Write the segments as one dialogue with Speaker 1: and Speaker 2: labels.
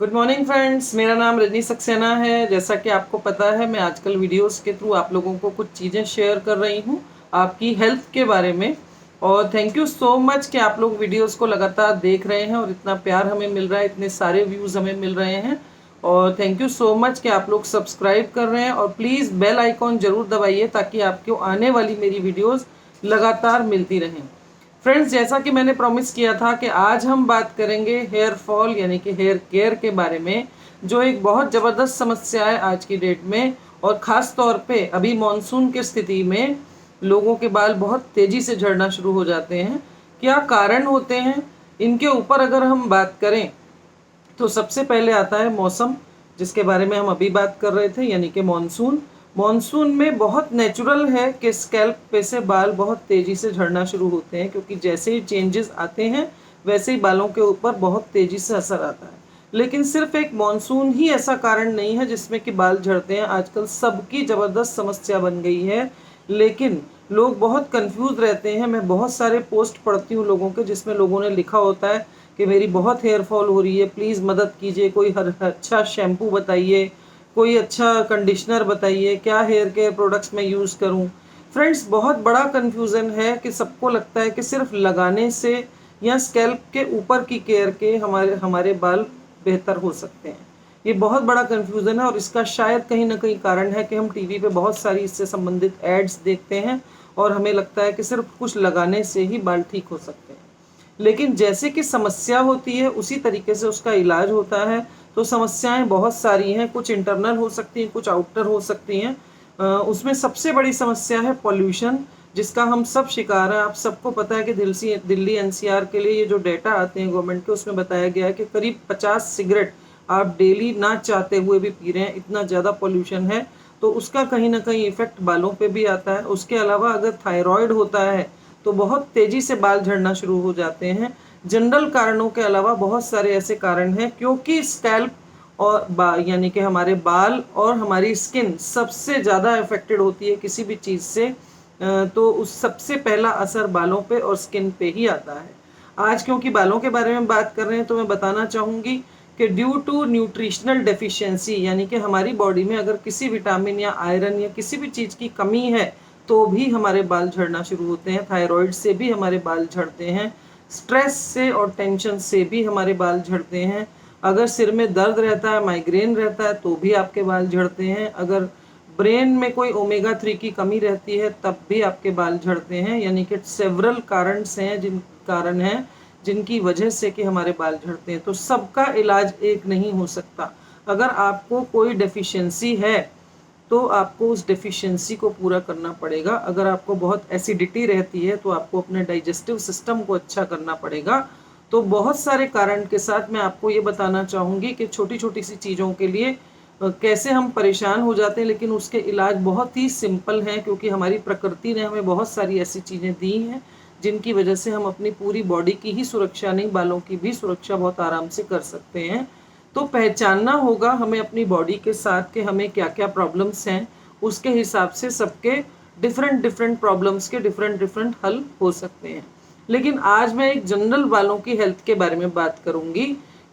Speaker 1: Good morning friends, मेरा नाम रजनी सक्सेना है। जैसा कि आपको पता है, मैं आजकल वीडियोस के थ्रू आप लोगों को कुछ चीज़ें शेयर कर रही हूँ आपकी हेल्थ के बारे में। और थैंक यू सो मच कि आप लोग वीडियोस को लगातार देख रहे हैं और इतना प्यार हमें मिल रहा है, इतने सारे व्यूज़ हमें मिल रहे हैं। और थैंक यू सो मच कि आप लोग सब्सक्राइब कर रहे हैं और प्लीज़ बेल आइकॉन ज़रूर दबाइए ताकि आपको आने वाली मेरी वीडियोज़ लगातार मिलती रहें। फ्रेंड्स, जैसा कि मैंने प्रॉमिस किया था कि आज हम बात करेंगे हेयर फॉल यानी कि हेयर केयर के बारे में, जो एक बहुत ज़बरदस्त समस्या है आज की डेट में। और ख़ास तौर पे अभी मॉनसून की स्थिति में लोगों के बाल बहुत तेज़ी से झड़ना शुरू हो जाते हैं। क्या कारण होते हैं इनके ऊपर अगर हम बात करें तो सबसे पहले आता है मौसम, जिसके बारे में हम अभी बात कर रहे थे, यानी कि मॉनसून। मॉनसून में बहुत नेचुरल है कि स्कैल्प पे से बाल बहुत तेज़ी से झड़ना शुरू होते हैं, क्योंकि जैसे ही चेंजेस आते हैं वैसे ही बालों के ऊपर बहुत तेज़ी से असर आता है। लेकिन सिर्फ एक मॉनसून ही ऐसा कारण नहीं है जिसमें कि बाल झड़ते हैं। आजकल सबकी ज़बरदस्त समस्या बन गई है, लेकिन लोग बहुत कंफ्यूज रहते हैं। मैं बहुत सारे पोस्ट पढ़ती हूँ लोगों के, जिसमें लोगों ने लिखा होता है कि मेरी बहुत हेयर फॉल हो रही है, प्लीज़ मदद कीजिए, कोई अच्छा शैम्पू बताइए, कोई अच्छा कंडीशनर बताइए, क्या हेयर केयर प्रोडक्ट्स मैं यूज़ करूं। फ्रेंड्स, बहुत बड़ा कन्फ्यूज़न है कि सबको लगता है कि सिर्फ लगाने से या स्कैल्प के ऊपर की केयर के हमारे हमारे बाल बेहतर हो सकते हैं। ये बहुत बड़ा कन्फ्यूज़न है और इसका शायद कहीं ना कहीं कारण है कि हम टीवी पे बहुत सारी इससे संबंधित एड्स देखते हैं और हमें लगता है कि सिर्फ कुछ लगाने से ही बाल ठीक हो सकते हैं। लेकिन जैसे कि समस्या होती है उसी तरीके से उसका इलाज होता है। तो समस्याएं बहुत सारी हैं, कुछ इंटरनल हो सकती हैं, कुछ आउटर हो सकती हैं। उसमें सबसे बड़ी समस्या है पॉल्यूशन, जिसका हम सब शिकार हैं। आप सबको पता है कि दिल्ली एनसीआर के लिए ये जो डेटा आते हैं गवर्नमेंट के, उसमें बताया गया है कि करीब 50 सिगरेट आप डेली ना चाहते हुए भी पी रहे हैं, इतना ज़्यादा पॉल्यूशन है। तो उसका कहीं ना कहीं इफेक्ट बालों पे भी आता है। उसके अलावा अगर थायराइड होता है तो बहुत तेज़ी से बाल झड़ना शुरू हो जाते हैं। जनरल कारणों के अलावा बहुत सारे ऐसे कारण हैं, क्योंकि स्कैल्प और यानी कि हमारे बाल और हमारी स्किन सबसे ज़्यादा अफेक्टेड होती है किसी भी चीज़ से। तो उस सबसे पहला असर बालों पे और स्किन पे ही आता है। आज क्योंकि बालों के बारे में बात कर रहे हैं तो मैं बताना चाहूँगी कि ड्यू टू न्यूट्रिशनल डेफिशिएंसी, यानी कि हमारी बॉडी में अगर किसी विटामिन या आयरन या किसी भी चीज़ की कमी है तो भी हमारे बाल झड़ना शुरू होते हैं। थायराइड से भी हमारे बाल झड़ते हैं, स्ट्रेस से और टेंशन से भी हमारे बाल झड़ते हैं। अगर सिर में दर्द रहता है, माइग्रेन रहता है, तो भी आपके बाल झड़ते हैं। अगर ब्रेन में कोई ओमेगा 3 की कमी रहती है तब भी आपके बाल झड़ते हैं। यानी कि सेवरल कारण हैं जिनकी वजह से कि हमारे बाल झड़ते हैं। तो सबका इलाज एक नहीं हो सकता। अगर आपको कोई डेफिशिएंसी है तो आपको उस डेफिशिएंसी को पूरा करना पड़ेगा। अगर आपको बहुत एसिडिटी रहती है तो आपको अपने डाइजेस्टिव सिस्टम को अच्छा करना पड़ेगा। तो बहुत सारे कारण के साथ मैं आपको ये बताना चाहूँगी कि छोटी छोटी सी चीज़ों के लिए कैसे हम परेशान हो जाते हैं, लेकिन उसके इलाज बहुत ही सिंपल हैं, क्योंकि हमारी प्रकृति ने हमें बहुत सारी ऐसी चीज़ें दी हैं जिनकी वजह से हम अपनी पूरी बॉडी की ही सुरक्षा नहीं, बालों की भी सुरक्षा बहुत आराम से कर सकते हैं। तो पहचानना होगा हमें अपनी बॉडी के साथ कि हमें क्या क्या प्रॉब्लम्स हैं। उसके हिसाब से सबके डिफरेंट डिफरेंट प्रॉब्लम्स के डिफरेंट डिफरेंट हल हो सकते हैं। लेकिन आज मैं एक जनरल बालों की हेल्थ के बारे में बात करूंगी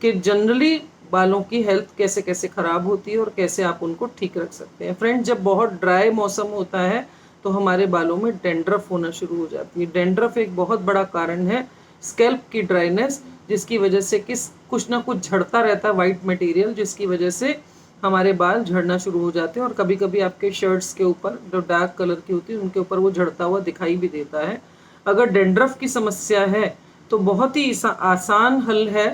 Speaker 1: कि जनरली बालों की हेल्थ कैसे कैसे ख़राब होती है और कैसे आप उनको ठीक रख सकते हैं। फ्रेंड्स, जब बहुत ड्राई मौसम होता है तो हमारे बालों में डेंड्रफ होना शुरू हो जाती है। डेंड्रफ एक बहुत बड़ा कारण है स्कैल्प की ड्राइनेस, जिसकी वजह से कुछ ना कुछ झड़ता रहता है वाइट मटेरियल, जिसकी वजह से हमारे बाल झड़ना शुरू हो जाते हैं। और कभी कभी आपके शर्ट्स के ऊपर जो डार्क कलर की होती है उनके ऊपर वो झड़ता हुआ दिखाई भी देता है। अगर डेंड्रफ की समस्या है तो बहुत ही आसान हल है।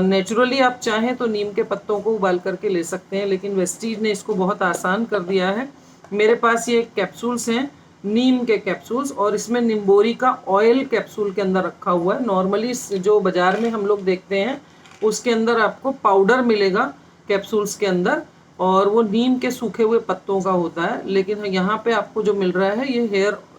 Speaker 1: नेचुरली आप चाहें तो नीम के पत्तों को उबाल करके ले सकते हैं, लेकिन वेस्टीज ने इसको बहुत आसान कर दिया है। मेरे पास ये कैप्सूल्स हैं, नीम के कैप्सूल्स, और इसमें निम्बोरी का ऑयल कैप्सूल के अंदर रखा हुआ है। नॉर्मली जो बाजार में हम लोग देखते हैं उसके अंदर आपको पाउडर मिलेगा कैप्सूल्स के अंदर, और वो नीम के सूखे हुए पत्तों का होता है। लेकिन यहाँ पे आपको जो मिल रहा है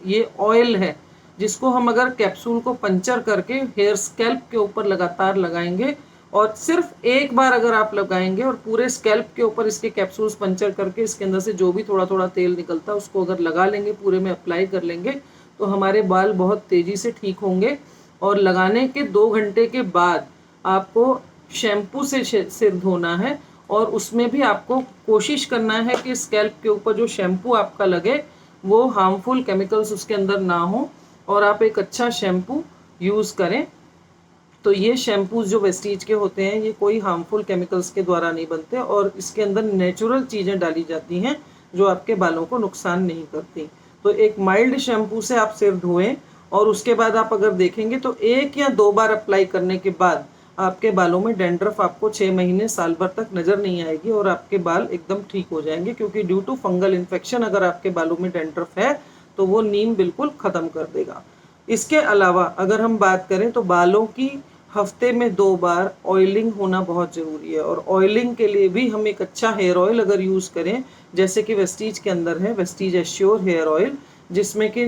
Speaker 1: ये ऑयल है, जिसको हम अगर कैप्सूल को पंचर करके हेयर स्कैल्प के ऊपर लगातार लगाएंगे, और सिर्फ एक बार अगर आप लगाएंगे और पूरे स्कैल्प के ऊपर इसके कैप्सूल्स पंचर करके इसके अंदर से जो भी थोड़ा थोड़ा तेल निकलता है उसको अगर लगा लेंगे, पूरे में अप्लाई कर लेंगे, तो हमारे बाल बहुत तेज़ी से ठीक होंगे। और लगाने के 2 घंटे के बाद आपको शैम्पू से सिर धोना है, और उसमें भी आपको कोशिश करना है कि स्कैल्प के ऊपर जो शैम्पू आपका लगे वो हार्मफुल केमिकल्स उसके अंदर ना हो, और आप एक अच्छा शैम्पू यूज़ करें। तो ये शैम्पूज जो वेस्टीज के होते हैं ये कोई हार्मफुल केमिकल्स के द्वारा नहीं बनते, और इसके अंदर नेचुरल चीज़ें डाली जाती हैं जो आपके बालों को नुकसान नहीं करती। तो एक माइल्ड शैम्पू से आप सिर धोएं, और उसके बाद आप अगर देखेंगे तो 1 या 2 बार अप्लाई करने के बाद आपके बालों में डैंड्रफ आपको 6 महीने साल भर तक नज़र नहीं आएगी, और आपके बाल एकदम ठीक हो जाएंगे। क्योंकि ड्यू टू फंगल इन्फेक्शन अगर आपके बालों में डैंड्रफ है तो वो नीम बिल्कुल ख़त्म कर देगा। इसके अलावा अगर हम बात करें तो बालों की हफ्ते में 2 बार ऑयलिंग होना बहुत ज़रूरी है, और ऑयलिंग के लिए भी हम एक अच्छा हेयर ऑयल अगर यूज़ करें, जैसे कि वेस्टीज के अंदर है वेस्टीज एश्योर हेयर ऑयल, जिसमें कि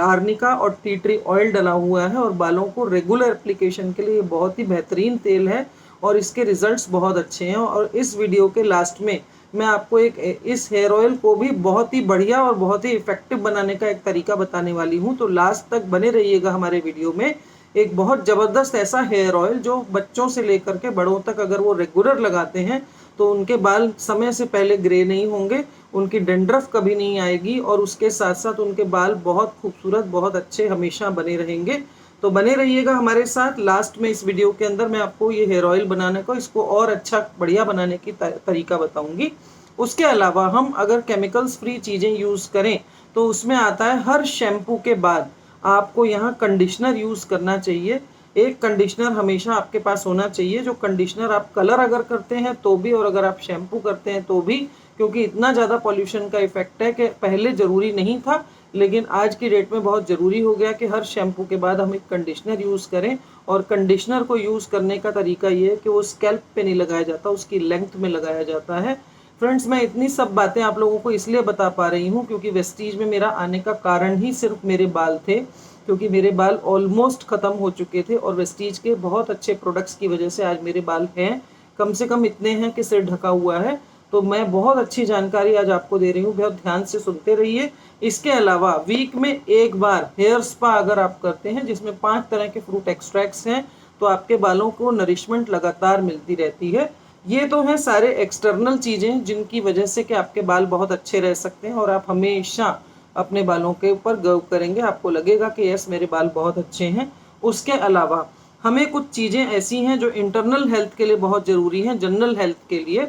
Speaker 1: आर्निका और टी ट्री ऑयल डला हुआ है, और बालों को रेगुलर एप्लीकेशन के लिए बहुत ही बेहतरीन तेल है, और इसके रिजल्ट्स बहुत अच्छे हैं। और इस वीडियो के लास्ट में मैं आपको इस हेयर ऑयल को भी बहुत ही बढ़िया और बहुत ही इफेक्टिव बनाने का एक तरीका बताने वाली हूँ। तो लास्ट तक बने रहिएगा हमारे वीडियो में। एक बहुत ज़बरदस्त ऐसा हेयर ऑयल जो बच्चों से लेकर के बड़ों तक अगर वो रेगुलर लगाते हैं तो उनके बाल समय से पहले ग्रे नहीं होंगे, उनकी डैंड्रफ कभी नहीं आएगी, और उसके साथ साथ उनके बाल बहुत खूबसूरत, बहुत अच्छे हमेशा बने रहेंगे। तो बने रहिएगा हमारे साथ। लास्ट में इस वीडियो के अंदर मैं आपको ये हेयर ऑयल बनाने को, इसको और अच्छा बढ़िया बनाने की तरीका बताऊंगी। उसके अलावा हम अगर केमिकल्स फ्री चीज़ें यूज़ करें तो उसमें आता है हर शैम्पू के बाद आपको यहाँ कंडीशनर यूज़ करना चाहिए। एक कंडीशनर हमेशा आपके पास होना चाहिए, जो कंडीशनर आप कलर अगर करते हैं तो भी, और अगर आप शैम्पू करते हैं तो भी, क्योंकि इतना ज़्यादा पॉल्यूशन का इफेक्ट है कि पहले ज़रूरी नहीं था, लेकिन आज की डेट में बहुत ज़रूरी हो गया कि हर शैम्पू के बाद हम एक कंडीशनर यूज़ करें। और कंडीशनर को यूज़ करने का तरीका ये है कि वो स्कैल्प पे नहीं लगाया जाता, उसकी लेंथ में लगाया जाता है। फ्रेंड्स, मैं इतनी सब बातें आप लोगों को इसलिए बता पा रही हूँ क्योंकि वेस्टीज में मेरा आने का कारण ही सिर्फ मेरे बाल थे, क्योंकि मेरे बाल ऑलमोस्ट ख़त्म हो चुके थे, और वेस्टीज के बहुत अच्छे प्रोडक्ट्स की वजह से आज मेरे बाल हैं, कम से कम इतने हैं कि सिर ढका हुआ है। तो मैं बहुत अच्छी जानकारी आज आपको दे रही हूँ, बहुत ध्यान से सुनते रहिए। इसके अलावा वीक में 1 बार हेयर स्पा अगर आप करते हैं, जिसमें 5 तरह के फ्रूट एक्सट्रैक्ट्स हैं, तो आपके बालों को नरिशमेंट लगातार मिलती रहती है। ये तो हैं सारे एक्सटर्नल चीज़ें जिनकी वजह से कि आपके बाल बहुत अच्छे रह सकते हैं, और आप हमेशा अपने बालों के ऊपर गर्व करेंगे, आपको लगेगा कि यस मेरे बाल बहुत अच्छे हैं। उसके अलावा हमें कुछ चीज़ें ऐसी हैं जो इंटरनल हेल्थ के लिए बहुत ज़रूरी हैं, जनरल हेल्थ के लिए।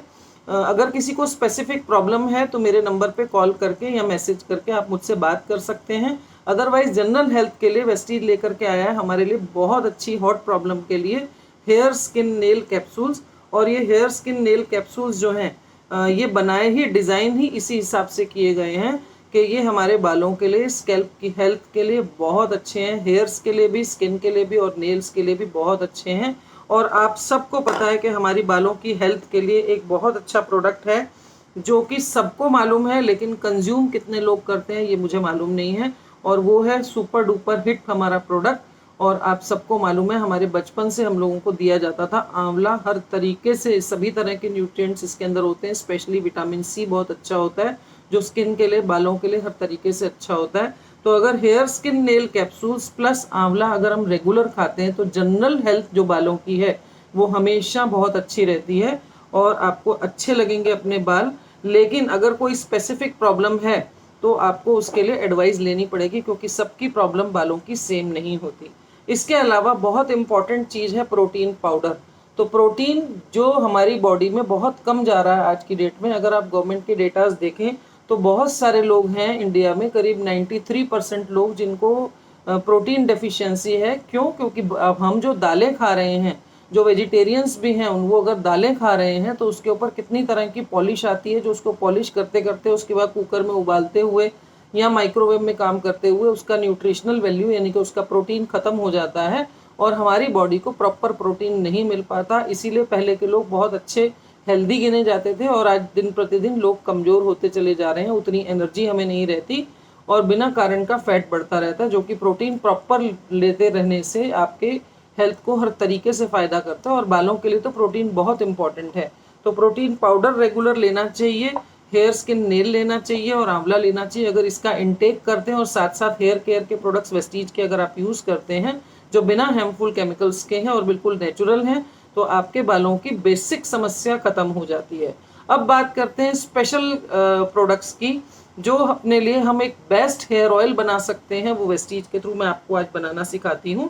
Speaker 1: अगर किसी को स्पेसिफिक प्रॉब्लम है तो मेरे नंबर पे कॉल करके या मैसेज करके आप मुझसे बात कर सकते हैं। अदरवाइज जनरल हेल्थ के लिए वेस्टीज लेकर के आया है हमारे लिए बहुत अच्छी हॉट प्रॉब्लम के लिए हेयर स्किन नेल कैप्सूल्स। और ये हेयर स्किन नेल कैप्सूल्स जो हैं ये बनाए ही, डिज़ाइन ही इसी हिसाब से किए गए हैं कि ये हमारे बालों के लिए, स्कैल्प की हेल्थ के लिए बहुत अच्छे हैं, हेयर्स के लिए भी, स्किन के लिए भी, और नेल्स के लिए भी बहुत अच्छे हैं। और आप सबको पता है कि हमारी बालों की हेल्थ के लिए एक बहुत अच्छा प्रोडक्ट है जो कि सबको मालूम है, लेकिन कंज्यूम कितने लोग करते हैं ये मुझे मालूम नहीं है, और वो है सुपर डुपर हिट हमारा प्रोडक्ट। और आप सबको मालूम है हमारे बचपन से हम लोगों को दिया जाता था आंवला, हर तरीके से सभी तरह के न्यूट्रिएंट्स इसके अंदर होते हैं, स्पेशली विटामिन सी बहुत अच्छा होता है जो स्किन के लिए, बालों के लिए हर तरीके से अच्छा होता है। तो अगर hair skin nail capsules plus आंवला अगर हम रेगुलर खाते हैं तो जनरल हेल्थ जो बालों की है वो हमेशा बहुत अच्छी रहती है, और आपको अच्छे लगेंगे अपने बाल। लेकिन अगर कोई स्पेसिफिक प्रॉब्लम है तो आपको उसके लिए एडवाइस लेनी पड़ेगी, क्योंकि सबकी प्रॉब्लम बालों की सेम नहीं होती। इसके अलावा बहुत इंपॉर्टेंट चीज़ है प्रोटीन पाउडर। तो प्रोटीन जो हमारी बॉडी में बहुत कम जा रहा है आज की डेट में, अगर आप गवर्नमेंट के डेटाज देखें तो बहुत सारे लोग हैं इंडिया में, करीब 93% लोग जिनको प्रोटीन डेफिशिएंसी है। क्यों? क्योंकि हम जो दालें खा रहे हैं, जो वेजिटेरियंस भी हैं वो अगर दालें खा रहे हैं तो उसके ऊपर कितनी तरह की पॉलिश आती है, जो उसको पॉलिश करते करते उसके बाद कुकर में उबालते हुए या माइक्रोवेव में काम करते हुए उसका न्यूट्रिशनल वैल्यू यानी कि उसका प्रोटीन ख़त्म हो जाता है, और हमारी बॉडी को प्रॉपर प्रोटीन नहीं मिल पाता। इसीलिए पहले के लोग बहुत अच्छे हेल्दी गिने जाते थे, और आज दिन प्रतिदिन लोग कमज़ोर होते चले जा रहे हैं, उतनी एनर्जी हमें नहीं रहती, और बिना कारण का फैट बढ़ता रहता है, जो कि प्रोटीन प्रॉपर लेते रहने से आपके हेल्थ को हर तरीके से फ़ायदा करता है। और बालों के लिए तो प्रोटीन बहुत इंपॉर्टेंट है। तो प्रोटीन पाउडर रेगुलर लेना चाहिए, हेयर स्किन नेल लेना चाहिए, और आंवला लेना चाहिए। अगर इसका इनटेक करते हैं और साथ साथ हेयर केयर के प्रोडक्ट्स वेस्टीज के अगर आप यूज़ करते हैं जो बिना हार्मफुल केमिकल्स के हैं और बिल्कुल नेचुरल हैं, तो आपके बालों की बेसिक समस्या ख़त्म हो जाती है। अब बात करते हैं स्पेशल प्रोडक्ट्स की, जो अपने लिए हम एक बेस्ट हेयर ऑयल बना सकते हैं, वो वेस्टीज के थ्रू मैं आपको आज बनाना सिखाती हूँ।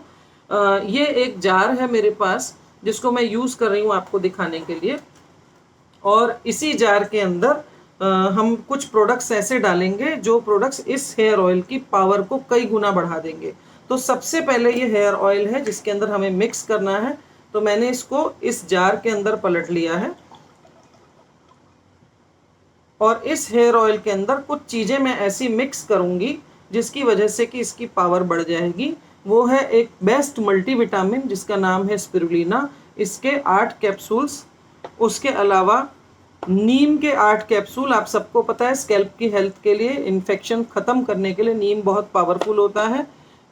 Speaker 1: ये एक जार है मेरे पास जिसको मैं यूज़ कर रही हूँ आपको दिखाने के लिए, और इसी जार के अंदर हम कुछ प्रोडक्ट्स ऐसे डालेंगे जो प्रोडक्ट्स इस हेयर ऑयल की पावर को कई गुना बढ़ा देंगे। तो सबसे पहले ये हेयर ऑयल है जिसके अंदर हमें मिक्स करना है, तो मैंने इसको इस जार के अंदर पलट लिया है और इस हेयर ऑयल के अंदर कुछ चीज़ें मैं ऐसी मिक्स करूँगी जिसकी वजह से कि इसकी पावर बढ़ जाएगी। वो है एक बेस्ट मल्टीविटामिन जिसका नाम है स्पिरुलिना, इसके 8 कैप्सूल्स। उसके अलावा नीम के 8 कैप्सूल। आप सबको पता है स्कैल्प की हेल्थ के लिए, इन्फेक्शन ख़त्म करने के लिए नीम बहुत पावरफुल होता है।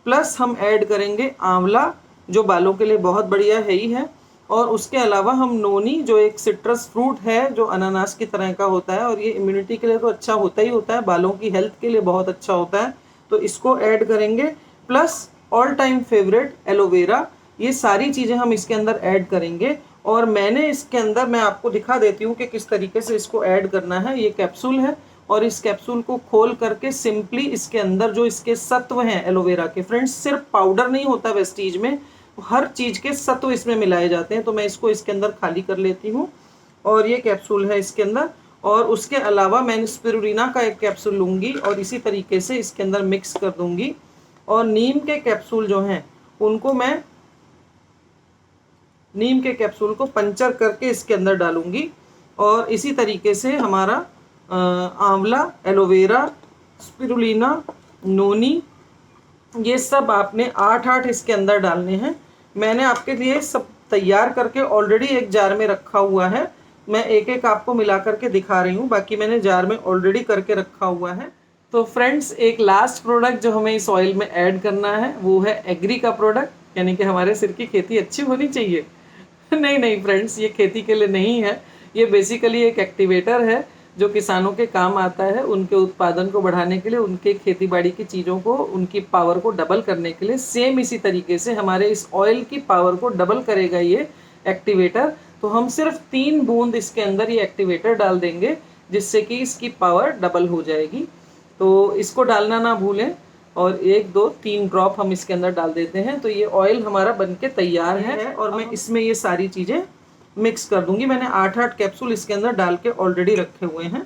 Speaker 1: प्लस हम ऐड करेंगे आंवला जो बालों के लिए बहुत बढ़िया है ही है, और उसके अलावा हम नोनी जो एक सिट्रस फ्रूट है जो अनानास की तरह का होता है, और ये इम्यूनिटी के लिए तो अच्छा होता ही होता है, बालों की हेल्थ के लिए बहुत अच्छा होता है, तो इसको ऐड करेंगे। Plus all time favourite aloe vera, ये सारी चीज़ें हम इसके अंदर ऐड करेंगे। और मैंने इसके अंदर, मैं आपको दिखा देती हूँ कि किस तरीके से इसको ऐड करना है। ये कैप्सूल है और इस कैप्सूल को खोल करके सिंपली इसके अंदर जो इसके सत्व हैं एलोवेरा के, फ्रेंड्स सिर्फ पाउडर नहीं होता वेस्टीज में, हर चीज़ के सत्व इसमें मिलाए जाते हैं। तो मैं इसको इसके अंदर खाली कर लेती हूँ और ये कैप्सूल है इसके अंदर। और उसके अलावा मैं स्पिरुलिना का एक कैप्सूल लूँगी और इसी तरीके से इसके अंदर मिक्स कर दूँगी। और नीम के कैप्सूल जो हैं उनको मैं, नीम के कैप्सूल को पंचर करके इसके अंदर डालूंगी। और इसी तरीके से हमारा आंवला, एलोवेरा, स्पिरुलिना, नोनी, ये सब आपने 8-8 इसके अंदर डालने हैं। मैंने आपके लिए सब तैयार करके ऑलरेडी एक जार में रखा हुआ है, मैं एक एक आपको मिला करके दिखा रही हूँ, बाकी मैंने जार में ऑलरेडी करके रखा हुआ है। तो फ्रेंड्स एक लास्ट प्रोडक्ट जो हमें इस ऑयल में ऐड करना है वो है एग्री का प्रोडक्ट, यानी कि हमारे सिर की खेती अच्छी होनी चाहिए। नहीं नहीं फ्रेंड्स, ये खेती के लिए नहीं है, ये बेसिकली एक एक्टिवेटर है जो किसानों के काम आता है, उनके उत्पादन को बढ़ाने के लिए, उनके खेती बाड़ी की चीज़ों को, उनकी पावर को डबल करने के लिए। सेम इसी तरीके से हमारे इस ऑयल की पावर को डबल करेगा ये एक्टिवेटर। तो हम सिर्फ 3 बूंद इसके अंदर ये एक्टिवेटर डाल देंगे जिससे कि इसकी पावर डबल हो जाएगी। तो इसको डालना ना भूलें, और 1 2 3 ड्रॉप हम इसके अंदर डाल देते हैं। तो ये ऑयल हमारा बनके तैयार है और मैं इसमें ये सारी चीज़ें मिक्स कर दूंगी। मैंने 8-8 कैप्सूल इसके अंदर डाल के ऑलरेडी रखे हुए हैं,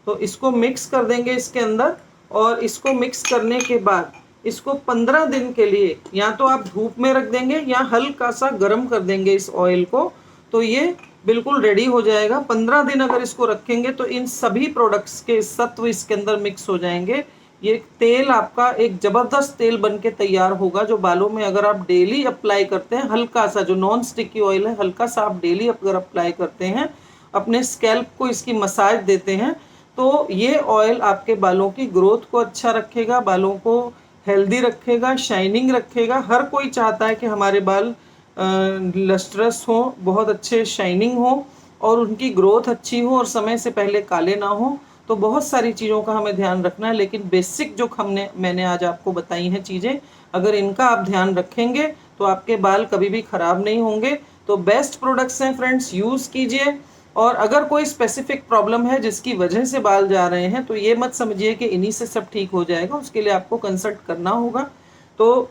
Speaker 1: तो इसको मिक्स कर देंगे इसके अंदर। और इसको मिक्स करने के बाद इसको 15 दिन के लिए या तो आप धूप में रख देंगे या हल्का सा गर्म कर देंगे इस ऑयल को, तो ये बिल्कुल रेडी हो जाएगा। 15 दिन अगर इसको रखेंगे तो इन सभी प्रोडक्ट्स के सत्व इसके अंदर मिक्स हो जाएंगे। ये तेल आपका एक ज़बरदस्त तेल बनके तैयार होगा जो बालों में अगर आप डेली अप्लाई करते हैं, हल्का सा जो नॉन स्टिकी ऑयल है, हल्का सा आप डेली अगर अप्लाई करते हैं, अपने स्कैल्प को इसकी मसाज देते हैं, तो ये ऑयल आपके बालों की ग्रोथ को अच्छा रखेगा, बालों को हेल्दी रखेगा, शाइनिंग रखेगा। हर कोई चाहता है कि हमारे बाल लस्ट्रस हो, बहुत अच्छे शाइनिंग हो और उनकी ग्रोथ अच्छी हो और समय से पहले काले ना हो। तो बहुत सारी चीज़ों का हमें ध्यान रखना है, लेकिन बेसिक जो मैंने आज आपको बताई हैं चीज़ें, अगर इनका आप ध्यान रखेंगे तो आपके बाल कभी भी ख़राब नहीं होंगे। तो बेस्ट प्रोडक्ट्स हैं फ्रेंड्स, यूज़ कीजिए। और अगर कोई स्पेसिफिक प्रॉब्लम है जिसकी वजह से बाल जा रहे हैं तो ये मत समझिए कि इन्हीं से सब ठीक हो जाएगा, उसके लिए आपको कंसल्ट करना होगा। तो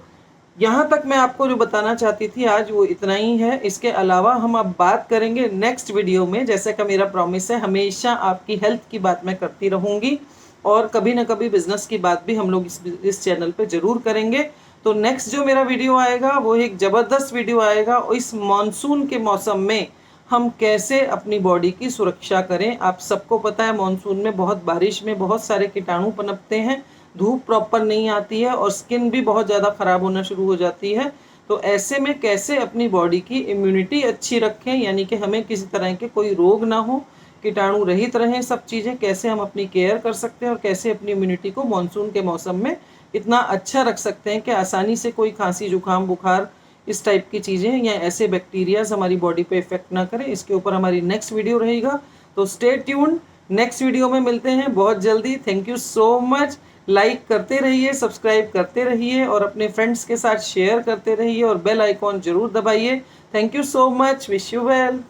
Speaker 1: यहाँ तक मैं आपको जो बताना चाहती थी आज वो इतना ही है। इसके अलावा हम अब बात करेंगे नेक्स्ट वीडियो में, जैसे कि मेरा प्रॉमिस है हमेशा आपकी हेल्थ की बात मैं करती रहूँगी और कभी ना कभी बिजनेस की बात भी हम लोग इस चैनल पे ज़रूर करेंगे। तो नेक्स्ट जो मेरा वीडियो आएगा वो एक ज़बरदस्त वीडियो आएगा, और इस मानसून के मौसम में हम कैसे अपनी बॉडी की सुरक्षा करें। आप सबको पता है मानसून में बहुत बारिश में बहुत सारे कीटाणु पनपते हैं, धूप प्रॉपर नहीं आती है और स्किन भी बहुत ज़्यादा ख़राब होना शुरू हो जाती है। तो ऐसे में कैसे अपनी बॉडी की इम्यूनिटी अच्छी रखें, यानी कि हमें किसी तरह के कोई रोग ना हो, कीटाणु रहित रहें सब चीज़ें, कैसे हम अपनी केयर कर सकते हैं और कैसे अपनी इम्यूनिटी को मानसून के मौसम में इतना अच्छा रख सकते हैं कि आसानी से कोई खांसी जुकाम बुखार इस टाइप की चीज़ें या ऐसे बैक्टीरियाज हमारी बॉडी पे इफेक्ट ना करें। इसके ऊपर हमारी नेक्स्ट वीडियो रहेगा, तो स्टे ट्यून्ड, नेक्स्ट वीडियो में मिलते हैं बहुत जल्दी। Thank you so much. Like करते रहिए, सब्सक्राइब करते रहिए और अपने फ्रेंड्स के साथ शेयर करते रहिए और बेल आइकॉन ज़रूर दबाइए thank you so much, wish you well.